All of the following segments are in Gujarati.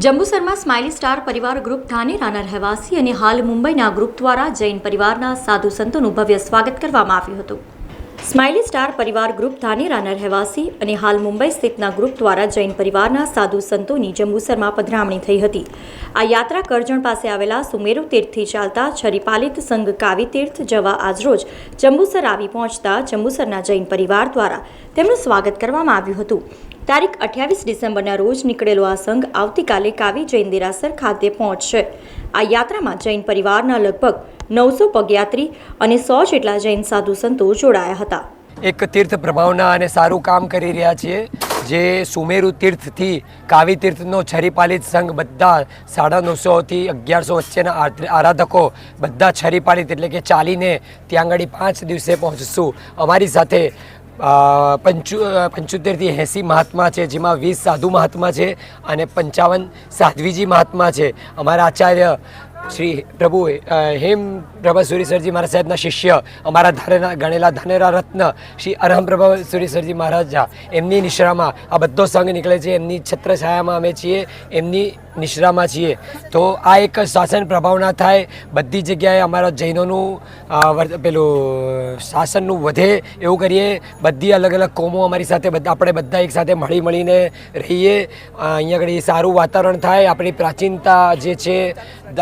જંબુસરમાં સ્માઇલી સ્ટાર પરિવાર ગ્રુપ ધાનેરાના રહેવાસી અને હાલ મુંબઈના ગ્રુપ દ્વારા જૈન પરિવારના સાધુ સંતોનું ભવ્ય સ્વાગત કરવામાં આવ્યું હતું। સ્માઇલી સ્ટાર પરિવાર ગ્રુપ ધાનેરાના રહેવાસી અને હાલ મુંબઈ સ્થિતના ગ્રુપ દ્વારા જૈન પરિવારના સાધુ સંતોની જંબુસરમાં પધરામણી થઈ હતી। આ યાત્રા કરજણ પાસે આવેલા સુમેરુ તીર્થથી ચાલતા છરીપાલિત સંઘ કાવી તીર્થ જવા આજરોજ જંબુસર આવી પહોંચતા જંબુસરના જૈન પરિવાર દ્વારા તેમનું સ્વાગત કરવામાં આવ્યું હતું। તારીખ 28 ડિસેમ્બરના રોજ નીકળેલો આ સંઘ આવતીકાલે કાવી જૈન દેરાસર ખાતે પહોંચશે। આ યાત્રામાં જૈન પરિવારના લગભગ 900 પગયાત્રી અને 100 જેટલા જૈન સાધુ સંતો જોડાયા હતા। એક તીર્થ પ્રભાવના અને સારું કામ કરી રહ્યા છીએ જે સુમેરુ તીર્થથી કાવી તીર્થનો છરીપાલિત સંઘ બધા 950 થી 1100 વચ્ચેના આરાધકો બધા છરીપાલિત એટલે કે ચાલીને ત્યાં આગળ 5 દિવસે પહોંચશું। અમારી સાથે 75 થી 80 મહાત્મા છે, જેમાં 20 સાધુ મહાત્મા છે અને 55 સાધ્વીજી મહાત્મા છે। અમારા આચાર્ય શ્રી પ્રભુ હેમ પ્રભા સુરીસરજી મહારાજ સાહેબના શિષ્ય અમારા ગણેલા ધાનેરા રત્ન શ્રી અરહમ પ્રભા સુરીસરજી મહારાજા એમની નિશ્રામાં આ બધો સંઘ નીકળે છે। એમની છત્રછાયામાં અમે છીએ, એમની નિશ્રામાં છીએ। તો આ એક શાસન પ્રભાવના થાય, બધી જગ્યાએ અમારા જૈનોનું પેલું શાસનનું વધે એવું કરીએ। બધી અલગ અલગ કોમો અમારી સાથે આપણે બધા એક સાથે મળીને રહીએ। અહીંયા આગળ સારું વાતાવરણ થાય। આપણી પ્રાચીનતા જે છે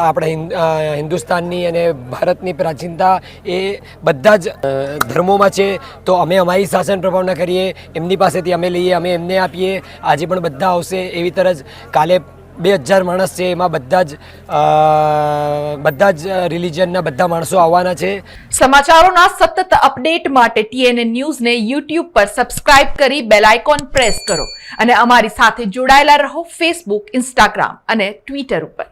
આપણે હિન્દુસ્તાનની અને ભારતની પ્રાચીનતા એ બધા જ ધર્મોમાં છે। તો અમે અમારી શાસન પ્રભાવના કરીએ, એમની પાસેથી અમે લઈએ, અમે એમને આપીએ। આજે પણ બધા આવશે એવી તરજ કાલે 2000 માણસ છે, એમાં બધા જ રિલિજનના બધા માણસો આવવાના છે। સમાચારોના સતત અપડેટ માટે TNN ન્યૂઝને YouTube પર સબસ્ક્રાઇબ કરી બેલ આઇકોન પ્રેસ કરો અને અમારી સાથે જોડાયેલા રહો Facebook, Instagram અને Twitter ઉપર।